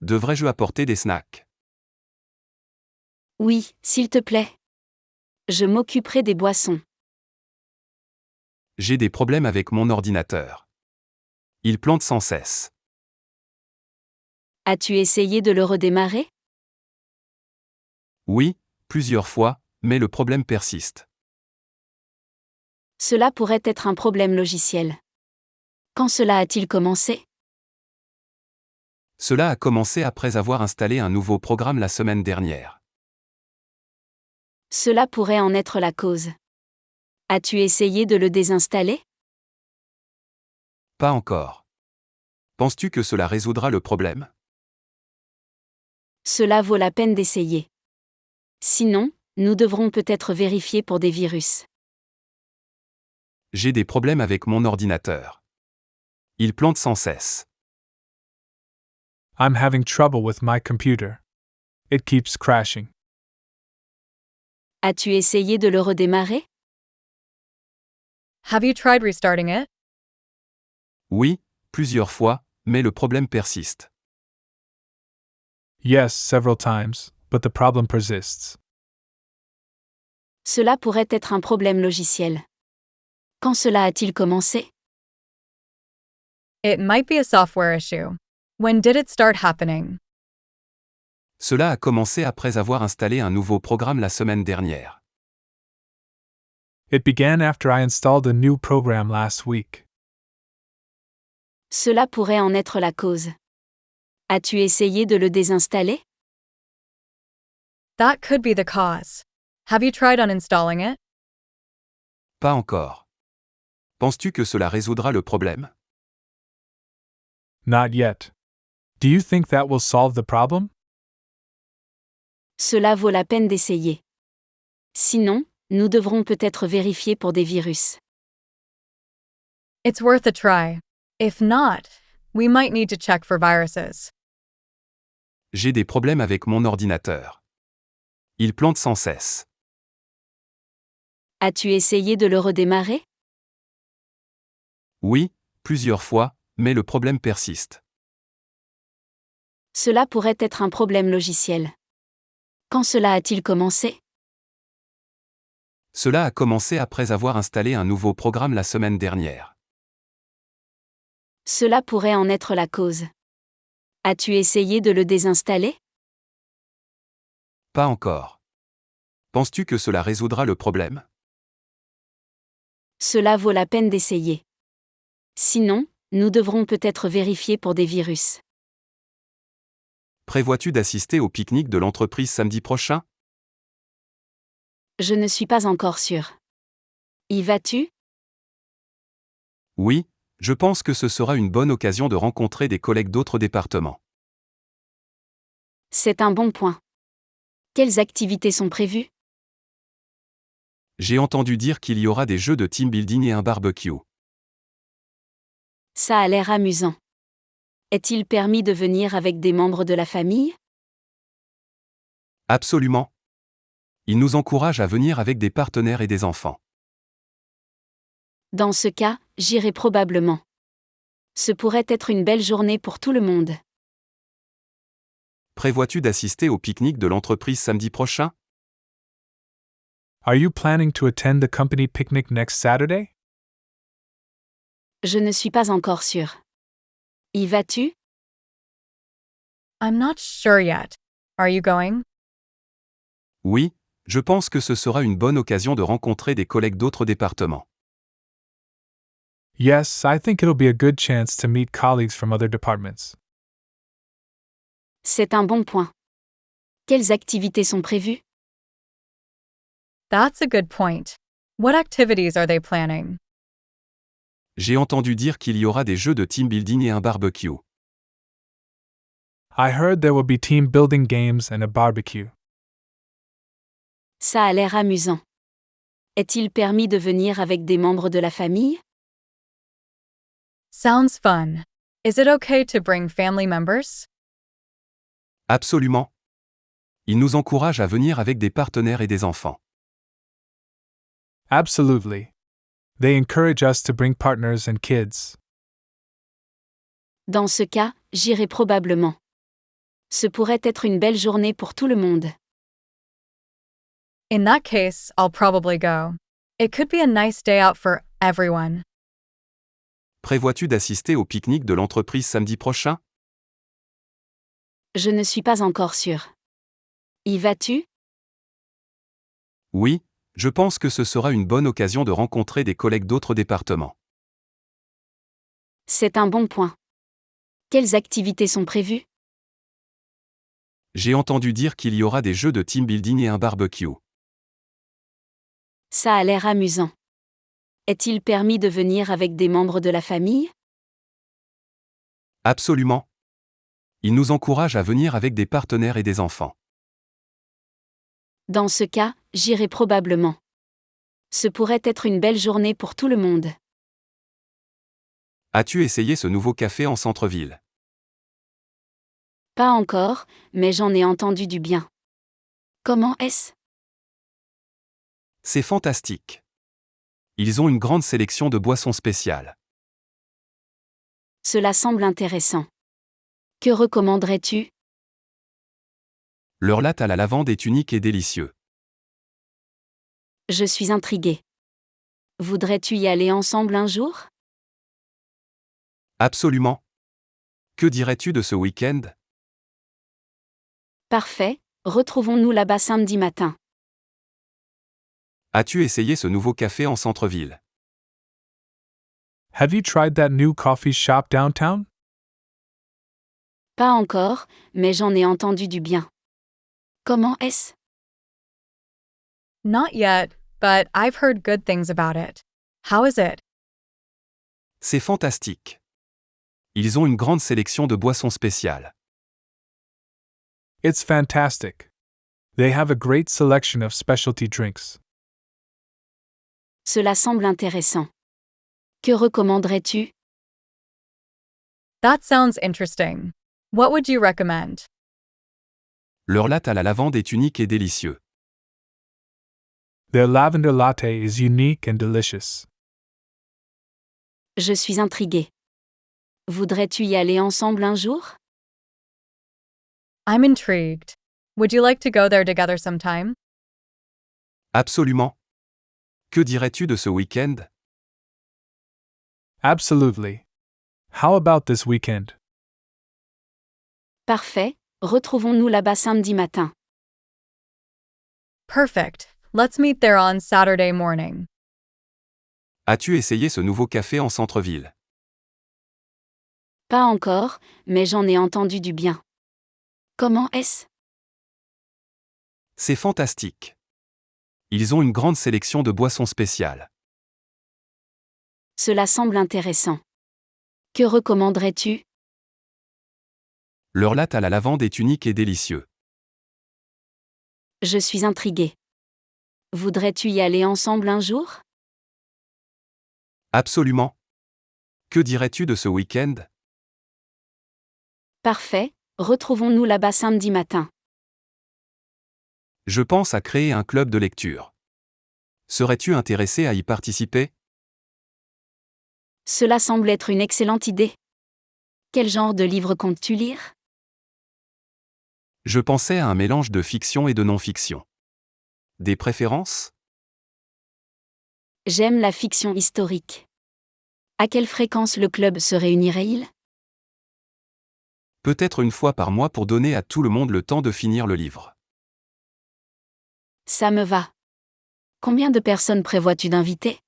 Devrais-je apporter des snacks? Oui, s'il te plaît. Je m'occuperai des boissons. J'ai des problèmes avec mon ordinateur. Il plante sans cesse. As-tu essayé de le redémarrer? Oui, plusieurs fois, mais le problème persiste. Cela pourrait être un problème logiciel. Quand cela a-t-il commencé? Cela a commencé après avoir installé un nouveau programme la semaine dernière. Cela pourrait en être la cause. As-tu essayé de le désinstaller? Pas encore. Penses-tu que cela résoudra le problème? Cela vaut la peine d'essayer. Sinon, nous devrons peut-être vérifier pour des virus. J'ai des problèmes avec mon ordinateur. Il plante sans cesse. I'm having trouble with my computer. It keeps crashing. As-tu essayé de le redémarrer? Have you tried restarting it? Oui, plusieurs fois, mais le problème persiste. Yes, several times, but the problem persists. Cela pourrait être un problème logiciel. Quand cela a-t-il commencé? It might be a software issue. When did it start happening? Cela a commencé après avoir installé un nouveau programme la semaine dernière. It began after I installed a new program last week. Cela pourrait en être la cause. As-tu essayé de le désinstaller? That could be the cause. Have you tried uninstalling it? Pas encore. Penses-tu que cela résoudra le problème? Not yet. Do you think that will solve the problem? Cela vaut la peine d'essayer. Sinon, nous devrons peut-être vérifier pour des virus. It's worth a try. If not, we might need to check for viruses. J'ai des problèmes avec mon ordinateur. Il plante sans cesse. As-tu essayé de le redémarrer? Oui, plusieurs fois, mais le problème persiste. Cela pourrait être un problème logiciel. Quand cela a-t-il commencé? Cela a commencé après avoir installé un nouveau programme la semaine dernière. Cela pourrait en être la cause. As-tu essayé de le désinstaller? Pas encore. Penses-tu que cela résoudra le problème? Cela vaut la peine d'essayer. Sinon, nous devrons peut-être vérifier pour des virus. Prévois-tu d'assister au pique-nique de l'entreprise samedi prochain? Je ne suis pas encore sûre. Y vas-tu? Oui, je pense que ce sera une bonne occasion de rencontrer des collègues d'autres départements. C'est un bon point. Quelles activités sont prévues? J'ai entendu dire qu'il y aura des jeux de team building et un barbecue. Ça a l'air amusant. Est-il permis de venir avec des membres de la famille? Absolument. Il nous encourage à venir avec des partenaires et des enfants. Dans ce cas, j'irai probablement. Ce pourrait être une belle journée pour tout le monde. Prévois-tu d'assister au pique-nique de l'entreprise samedi prochain? Are you planning to attend the company picnic next Saturday? Je ne suis pas encore sûre. Y vas-tu? I'm not sure yet. Are you going? Oui, je pense que ce sera une bonne occasion de rencontrer des collègues d'autres départements. Yes, I think it'll be a good chance to meet colleagues from other departments. C'est un bon point. Quelles activités sont prévues? That's a good point. What activities are they planning? J'ai entendu dire qu'il y aura des jeux de team building et un barbecue. I heard there will be team building games and a barbecue. Ça a l'air amusant. Est-il permis de venir avec des membres de la famille? Sounds fun. Is it okay to bring family members? Absolument. Il nous encourage à venir avec des partenaires et des enfants. Absolutely. They encourage us to bring partners and kids. Dans ce cas, j'irai probablement. Ce pourrait être une belle journée pour tout le monde. In that case, I'll probably go. It could be a nice day out for everyone. Prévois-tu d'assister au pique-nique de l'entreprise samedi prochain? Je ne suis pas encore sûre. Y vas-tu? Oui, je pense que ce sera une bonne occasion de rencontrer des collègues d'autres départements. C'est un bon point. Quelles activités sont prévues? J'ai entendu dire qu'il y aura des jeux de team building et un barbecue. Ça a l'air amusant. Est-il permis de venir avec des membres de la famille? Absolument. Il nous encourage à venir avec des partenaires et des enfants. Dans ce cas, j'irai probablement. Ce pourrait être une belle journée pour tout le monde. As-tu essayé ce nouveau café en centre-ville? Pas encore, mais j'en ai entendu du bien. Comment est-ce? C'est fantastique. Ils ont une grande sélection de boissons spéciales. Cela semble intéressant. Que recommanderais-tu? Leur latte à la lavande est unique et délicieux. Je suis intriguée. Voudrais-tu y aller ensemble un jour? Absolument. Que dirais-tu de ce week-end? Parfait, retrouvons-nous là-bas samedi matin. As-tu essayé ce nouveau café en centre-ville? Have you tried that new coffee shop downtown? Pas encore, mais j'en ai entendu du bien. Comment est-ce? Not yet, but I've heard good things about it. How is it? C'est fantastique. Ils ont une grande sélection de boissons spéciales. It's fantastic. They have a great selection of specialty drinks. Cela semble intéressant. Que recommanderais-tu? That sounds interesting. What would you recommend? Leur latte à la lavande est unique et délicieux. Their lavender latte is unique and delicious. Je suis intriguée. Voudrais-tu y aller ensemble un jour? I'm intrigued. Would you like to go there together sometime? Absolument. Que dirais-tu de ce week-end? Absolutely. How about this weekend? Parfait, retrouvons-nous là-bas samedi matin. Perfect. Let's meet there on Saturday morning. As-tu essayé ce nouveau café en centre-ville? Pas encore, mais j'en ai entendu du bien. Comment est-ce? C'est fantastique. Ils ont une grande sélection de boissons spéciales. Cela semble intéressant. Que recommanderais-tu? Leur latte à la lavande est unique et délicieux. Je suis intriguée. Voudrais-tu y aller ensemble un jour? Absolument. Que dirais-tu de ce week-end? Parfait, retrouvons-nous là-bas samedi matin. Je pense à créer un club de lecture. Serais-tu intéressé à y participer? Cela semble être une excellente idée. Quel genre de livre comptes-tu lire? Je pensais à un mélange de fiction et de non-fiction. Des préférences? J'aime la fiction historique. À quelle fréquence le club se réunirait-il? Peut-être une fois par mois pour donner à tout le monde le temps de finir le livre. Ça me va. Combien de personnes prévois-tu d'inviter?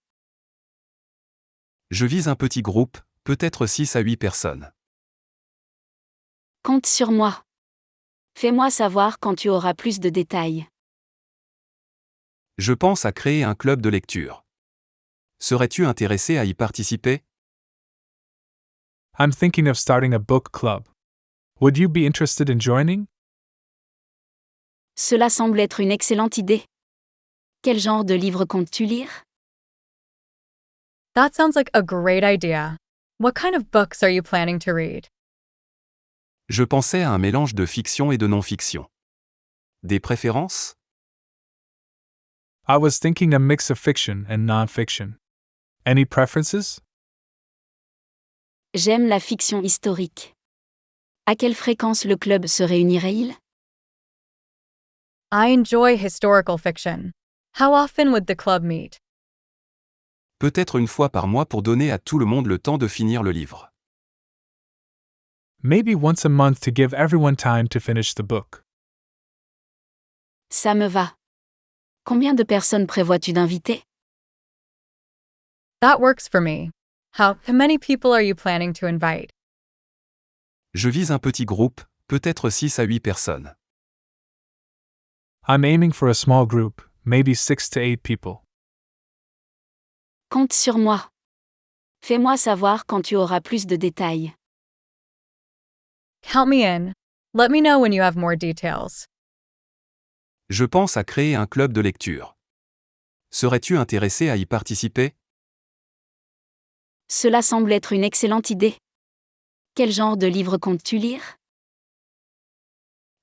Je vise un petit groupe, peut-être 6 à 8 personnes. Compte sur moi. Fais-moi savoir quand tu auras plus de détails. Je pense à créer un club de lecture. Serais-tu intéressé à y participer? I'm thinking of starting a book club. Would you be interested in joining? Cela semble être une excellente idée. Quel genre de livre comptes-tu lire? That sounds like a great idea. What kind of books are you planning to read? Je pensais à un mélange de fiction et de non-fiction. Des préférences? I was thinking a mix of fiction and non-fiction. Any preferences? J'aime la fiction historique. À quelle fréquence le club se réunirait-il? I enjoy historical fiction. How often would the club meet? Peut-être une fois par mois pour donner à tout le monde le temps de finir le livre. Maybe once a month to give everyone time to finish the book. Ça me va. Combien de personnes prévois-tu d'inviter? That works for me. How many people are you planning to invite? Je vise un petit groupe, peut-être 6 à 8 personnes. I'm aiming for a small group, maybe 6 to 8 people. Compte sur moi. Fais-moi savoir quand tu auras plus de détails. Count me in. Let me know when you have more details. Je pense à créer un club de lecture. Serais-tu intéressé à y participer? Cela semble être une excellente idée. Quel genre de livre comptes-tu lire?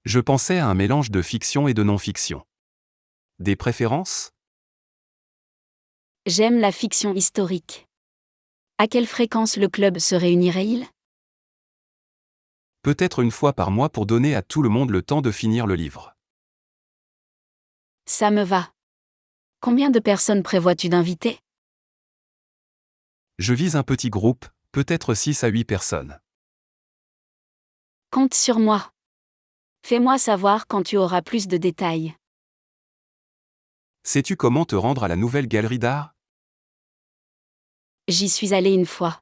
Je pensais à un mélange de fiction et de non-fiction. Des préférences? J'aime la fiction historique. À quelle fréquence le club se réunirait-il? Peut-être une fois par mois pour donner à tout le monde le temps de finir le livre. Ça me va. Combien de personnes prévois-tu d'inviter? Je vise un petit groupe, peut-être 6 à 8 personnes. Compte sur moi. Fais-moi savoir quand tu auras plus de détails. Sais-tu comment te rendre à la nouvelle galerie d'art? J'y suis allée une fois.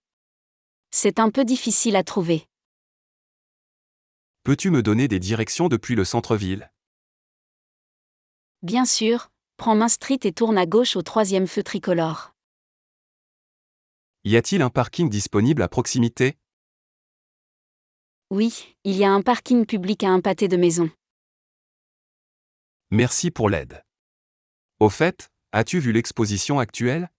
C'est un peu difficile à trouver. Peux-tu me donner des directions depuis le centre-ville? Bien sûr, prends Main Street et tourne à gauche au 3e feu tricolore. Y a-t-il un parking disponible à proximité? Oui, il y a un parking public à un pâté de maison. Merci pour l'aide. Au fait, as-tu vu l'exposition actuelle?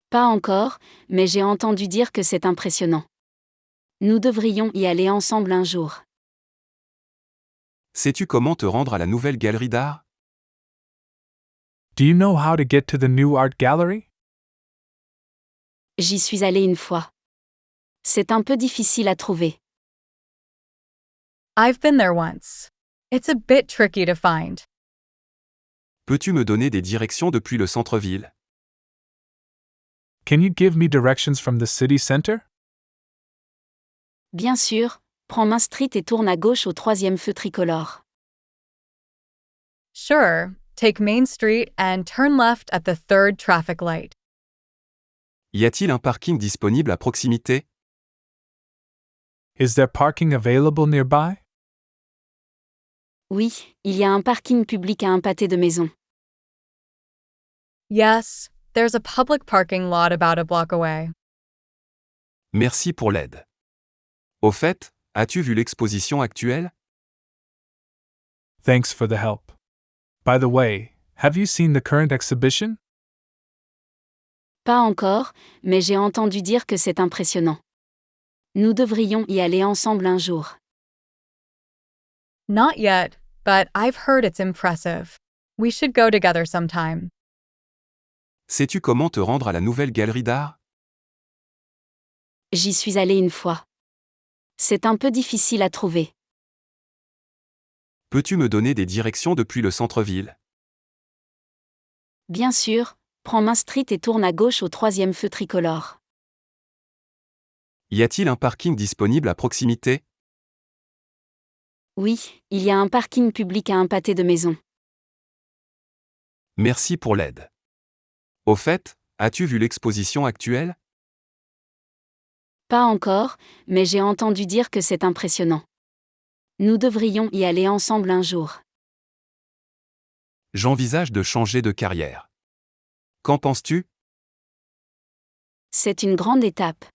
Pas encore, mais j'ai entendu dire que c'est impressionnant. Nous devrions y aller ensemble un jour. Sais-tu comment te rendre à la nouvelle galerie d'art? Do you know how to get to the new art gallery? J'y suis allée une fois. C'est un peu difficile à trouver. I've been there once. It's a bit tricky to find. Peux-tu me donner des directions depuis le centre-ville? Can you give me directions from the city center? Bien sûr, prends Main Street et tourne à gauche au 3e feu tricolore. Sure, take Main Street and turn left at the third traffic light. Y a-t-il un parking disponible à proximité? Is there parking available nearby? Oui, il y a un parking public à un pâté de maison. Yes, there's a public parking lot about a block away. Merci pour l'aide. Au fait, as-tu vu l'exposition actuelle? Thanks for the help. By the way, have you seen the current exhibition? Pas encore, mais j'ai entendu dire que c'est impressionnant. Nous devrions y aller ensemble un jour. Not yet, but I've heard it's impressive. We should go together sometime. Sais-tu comment te rendre à la nouvelle galerie d'art? J'y suis allée une fois. C'est un peu difficile à trouver. Peux-tu me donner des directions depuis le centre-ville? Bien sûr, prends Main Street et tourne à gauche au 3e feu tricolore. Y a-t-il un parking disponible à proximité? Oui, il y a un parking public à un pâté de maison. Merci pour l'aide. Au fait, as-tu vu l'exposition actuelle? Pas encore, mais j'ai entendu dire que c'est impressionnant. Nous devrions y aller ensemble un jour. J'envisage de changer de carrière. Qu'en penses-tu? C'est une grande étape.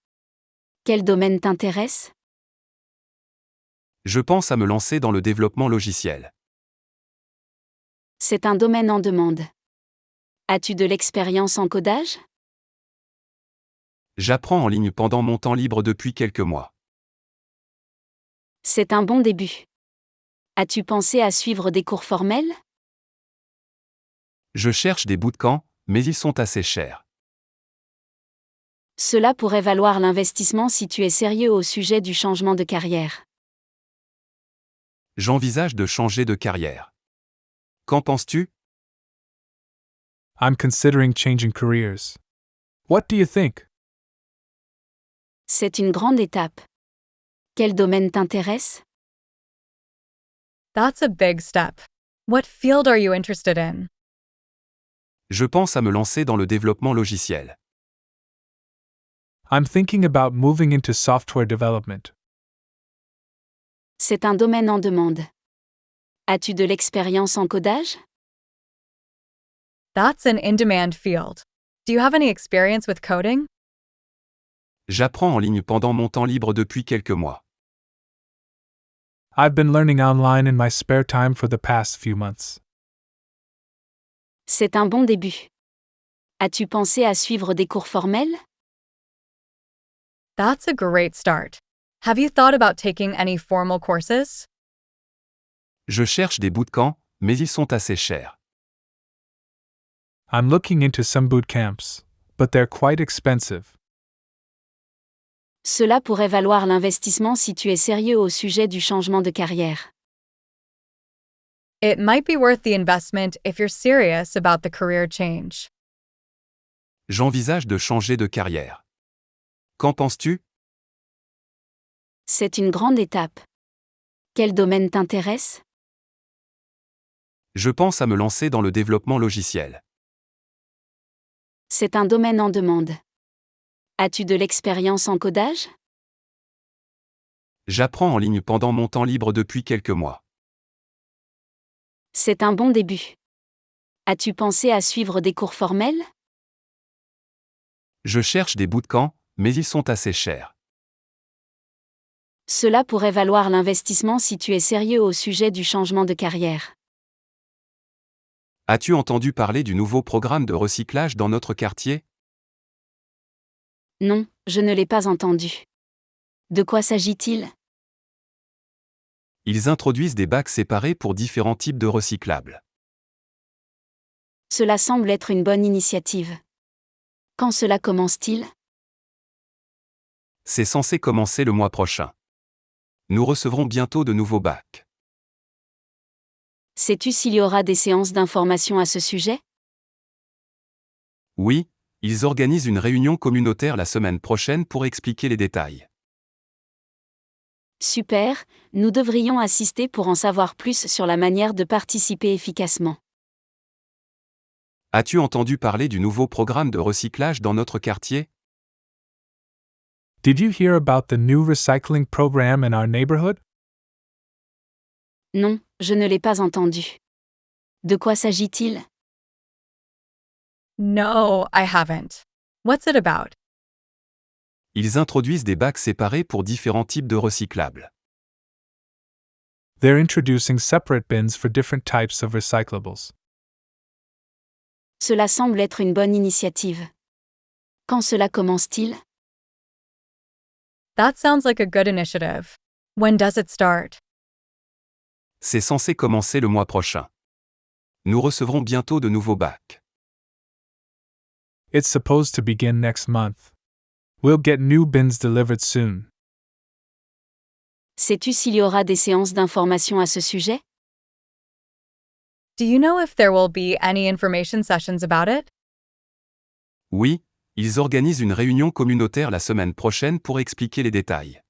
Quel domaine t'intéresse? Je pense à me lancer dans le développement logiciel. C'est un domaine en demande. As-tu de l'expérience en codage? J'apprends en ligne pendant mon temps libre depuis quelques mois. C'est un bon début. As-tu pensé à suivre des cours formels? Je cherche des bootcamps, mais ils sont assez chers. Cela pourrait valoir l'investissement si tu es sérieux au sujet du changement de carrière. J'envisage de changer de carrière. Qu'en penses-tu? I'm considering changing careers. What do you think? C'est une grande étape. Quel domaine t'intéresse? That's a big step. What field are you interested in? Je pense à me lancer dans le développement logiciel. I'm thinking about moving into software development. C'est un domaine en demande. As-tu de l'expérience en codage? That's an in-demand field. Do you have any experience with coding? J'apprends en ligne pendant mon temps libre depuis quelques mois. I've been learning online in my spare time for the past few months. C'est un bon début. As-tu pensé à suivre des cours formels? That's a great start. Have you thought about taking any formal courses? Je cherche des bootcamps, mais ils sont assez chers. I'm looking into some boot camps, but they're quite expensive. Cela pourrait valoir l'investissement si tu es sérieux au sujet du changement de carrière. It might be worth the investment if you're serious about the career change. J'envisage de changer de carrière. Qu'en penses-tu? C'est une grande étape. Quel domaine t'intéresse? Je pense à me lancer dans le développement logiciel. C'est un domaine en demande. As-tu de l'expérience en codage? J'apprends en ligne pendant mon temps libre depuis quelques mois. C'est un bon début. As-tu pensé à suivre des cours formels? Je cherche des bootcamps, mais ils sont assez chers. Cela pourrait valoir l'investissement si tu es sérieux au sujet du changement de carrière. As-tu entendu parler du nouveau programme de recyclage dans notre quartier? Non, je ne l'ai pas entendu. De quoi s'agit-il? Ils introduisent des bacs séparés pour différents types de recyclables. Cela semble être une bonne initiative. Quand cela commence-t-il? C'est censé commencer le mois prochain. Nous recevrons bientôt de nouveaux bacs. Sais-tu s'il y aura des séances d'information à ce sujet? Oui, ils organisent une réunion communautaire la semaine prochaine pour expliquer les détails. Super, nous devrions assister pour en savoir plus sur la manière de participer efficacement. As-tu entendu parler du nouveau programme de recyclage dans notre quartier? Did you hear about the new recycling program in our neighborhood? Non, je ne l'ai pas entendu. De quoi s'agit-il? No, I haven't. What's it about? Ils introduisent des bacs séparés pour différents types de recyclables. They're introducing separate bins for different types of recyclables. Cela semble être une bonne initiative. Quand cela commence-t-il? That sounds like a good initiative. When does it start? C'est censé commencer le mois prochain. Nous recevrons bientôt de nouveaux bacs. It's supposed to begin next month. We'll get new bins delivered soon. Sais-tu s'il y aura des séances d'information à ce sujet? Do you know if there will be any information sessions about it? Oui, ils organisent une réunion communautaire la semaine prochaine pour expliquer les détails.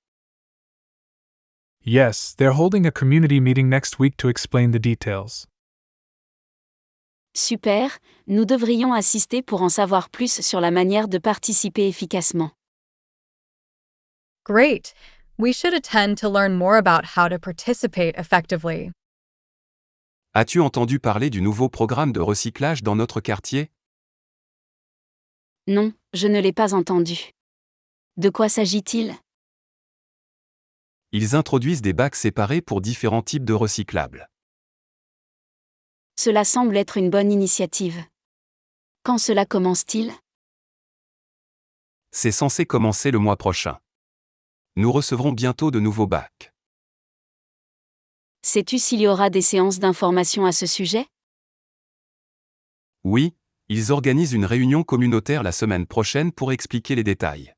Yes, they're holding a community meeting next week to explain the details. Super, nous devrions assister pour en savoir plus sur la manière de participer efficacement. Great. We should attend to learn more about how to participate effectively. As-tu entendu parler du nouveau programme de recyclage dans notre quartier? Non, je ne l'ai pas entendu. De quoi s'agit-il? Ils introduisent des bacs séparés pour différents types de recyclables. Cela semble être une bonne initiative. Quand cela commence-t-il? C'est censé commencer le mois prochain. Nous recevrons bientôt de nouveaux bacs. Sais-tu s'il y aura des séances d'information à ce sujet? Oui, ils organisent une réunion communautaire la semaine prochaine pour expliquer les détails.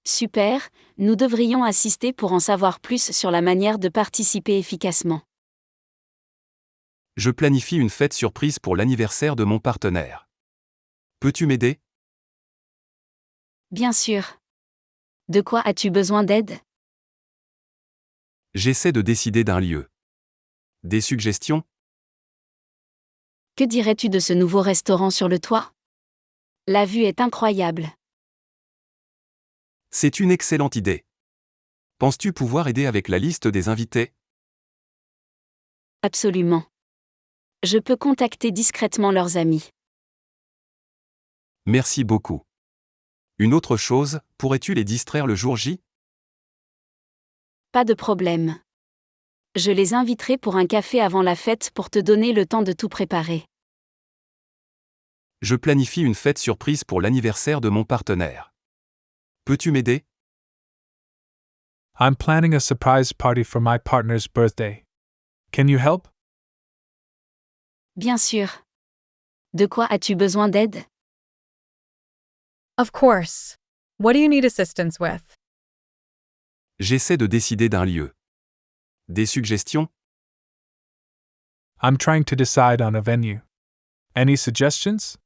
Super, nous devrions assister pour en savoir plus sur la manière de participer efficacement. Je planifie une fête surprise pour l'anniversaire de mon partenaire. Peux-tu m'aider? Bien sûr. De quoi as-tu besoin d'aide? J'essaie de décider d'un lieu. Des suggestions? Que dirais-tu de ce nouveau restaurant sur le toit? La vue est incroyable. C'est une excellente idée. Penses-tu pouvoir aider avec la liste des invités? Absolument. Je peux contacter discrètement leurs amis. Merci beaucoup. Une autre chose, pourrais-tu les distraire le jour J? Pas de problème. Je les inviterai pour un café avant la fête pour te donner le temps de tout préparer. Je planifie une fête surprise pour l'anniversaire de mon partenaire. Peux-tu m'aider? I'm planning a surprise party for my partner's birthday. Can you help? Bien sûr. De quoi as-tu besoin d'aide? Of course. What do you need assistance with? J'essaie de décider d'un lieu. Des suggestions? I'm trying to decide on a venue. Any suggestions?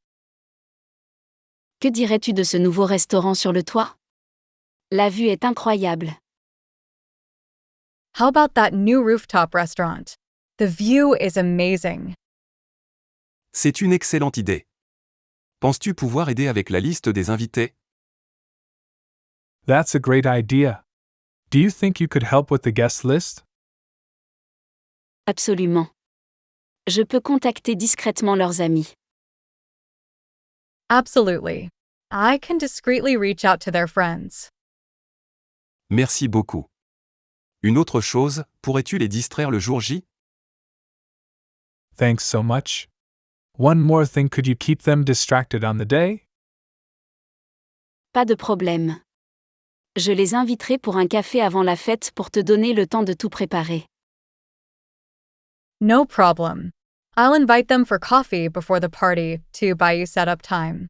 Que dirais-tu de ce nouveau restaurant sur le toit? La vue est incroyable. How about that new rooftop restaurant? The view is amazing. C'est une excellente idée. Penses-tu pouvoir aider avec la liste des invités? That's a great idea. Do you think you could help with the guest list? Absolument. Je peux contacter discrètement leurs amis. Absolutely. I can discreetly reach out to their friends. Merci beaucoup. Une autre chose, pourrais-tu les distraire le jour J? Thanks so much. One more thing, could you keep them distracted on the day? Pas de problème. Je les inviterai pour un café avant la fête pour te donner le temps de tout préparer. No problem. I'll invite them for coffee before the party to buy you setup time.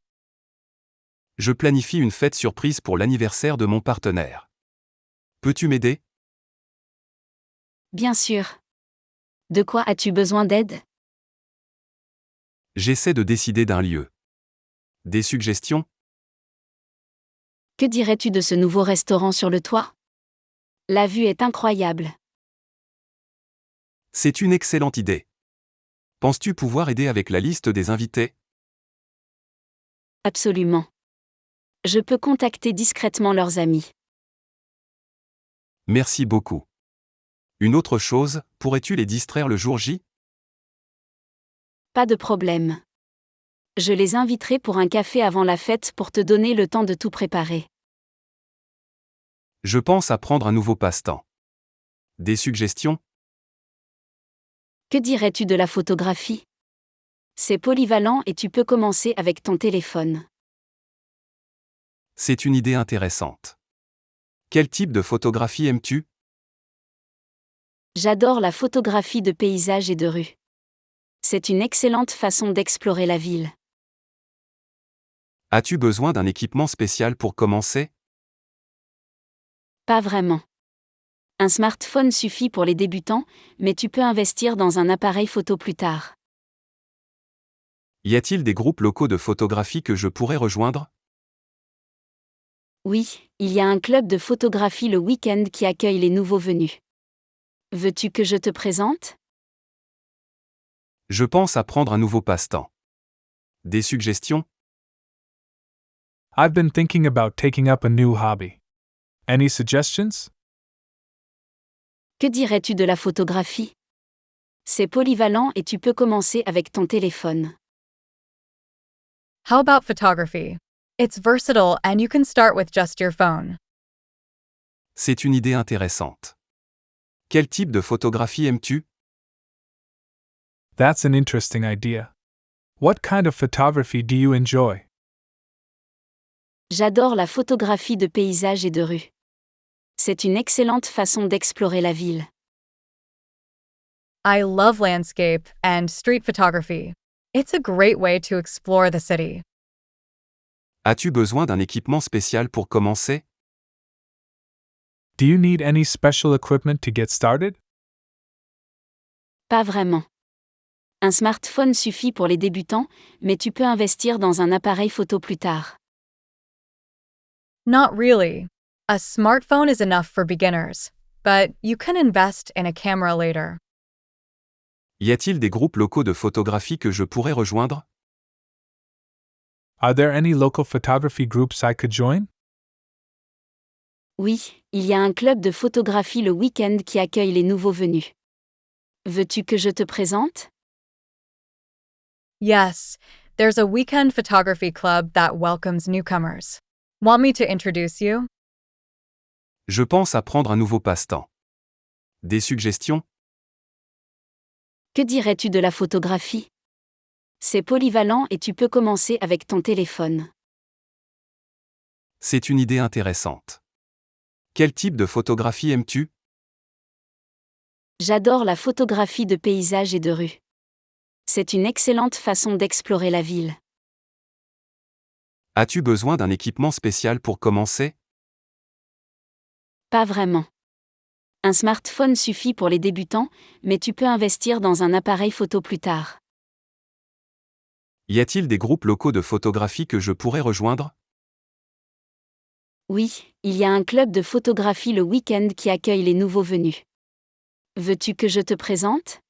Je planifie une fête surprise pour l'anniversaire de mon partenaire. Peux-tu m'aider? Bien sûr. De quoi as-tu besoin d'aide? J'essaie de décider d'un lieu. Des suggestions? Que dirais-tu de ce nouveau restaurant sur le toit? La vue est incroyable. C'est une excellente idée. Penses-tu pouvoir aider avec la liste des invités? Absolument. Je peux contacter discrètement leurs amis. Merci beaucoup. Une autre chose, pourrais-tu les distraire le jour J? Pas de problème. Je les inviterai pour un café avant la fête pour te donner le temps de tout préparer. Je pense à prendre un nouveau passe-temps. Des suggestions? Que dirais-tu de la photographie? C'est polyvalent et tu peux commencer avec ton téléphone. C'est une idée intéressante. Quel type de photographie aimes-tu? J'adore la photographie de paysages et de rues. C'est une excellente façon d'explorer la ville. As-tu besoin d'un équipement spécial pour commencer? Pas vraiment. Un smartphone suffit pour les débutants, mais tu peux investir dans un appareil photo plus tard. Y a-t-il des groupes locaux de photographie que je pourrais rejoindre? Oui, il y a un club de photographie le week-end qui accueille les nouveaux venus. Veux-tu que je te présente? Je pense à prendre un nouveau passe-temps. Des suggestions? I've been thinking about taking up a new hobby. Any suggestions? Que dirais-tu de la photographie? C'est polyvalent et tu peux commencer avec ton téléphone. How about photography? It's versatile and you can start with just your phone. C'est une idée intéressante. Quel type de photographie aimes-tu? That's an interesting idea. What kind of photography do you enjoy? J'adore la photographie de paysages et de rues. C'est une excellente façon d'explorer la ville. I love landscape and street photography. It's a great way to explore the city. As-tu besoin d'un équipement spécial pour commencer? Do you need any special equipment to get started? Pas vraiment. Un smartphone suffit pour les débutants, mais tu peux investir dans un appareil photo plus tard. Not really. A smartphone is enough for beginners, but you can invest in a camera later. Y a-t-il des groupes locaux de photographie que je pourrais rejoindre? Are there any local photography groups I could join? Oui, il y a un club de photographie le week-end qui accueille les nouveaux venus. Veux-tu que je te présente? Yes, there's a weekend photography club that welcomes newcomers. Want me to introduce you? Je pense à prendre un nouveau passe-temps. Des suggestions? Que dirais-tu de la photographie? C'est polyvalent et tu peux commencer avec ton téléphone. C'est une idée intéressante. Quel type de photographie aimes-tu? J'adore la photographie de paysages et de rues. C'est une excellente façon d'explorer la ville. As-tu besoin d'un équipement spécial pour commencer? Pas vraiment. Un smartphone suffit pour les débutants, mais tu peux investir dans un appareil photo plus tard. Y a-t-il des groupes locaux de photographie que je pourrais rejoindre? Oui, il y a un club de photographie le week-end qui accueille les nouveaux venus. Veux-tu que je te présente?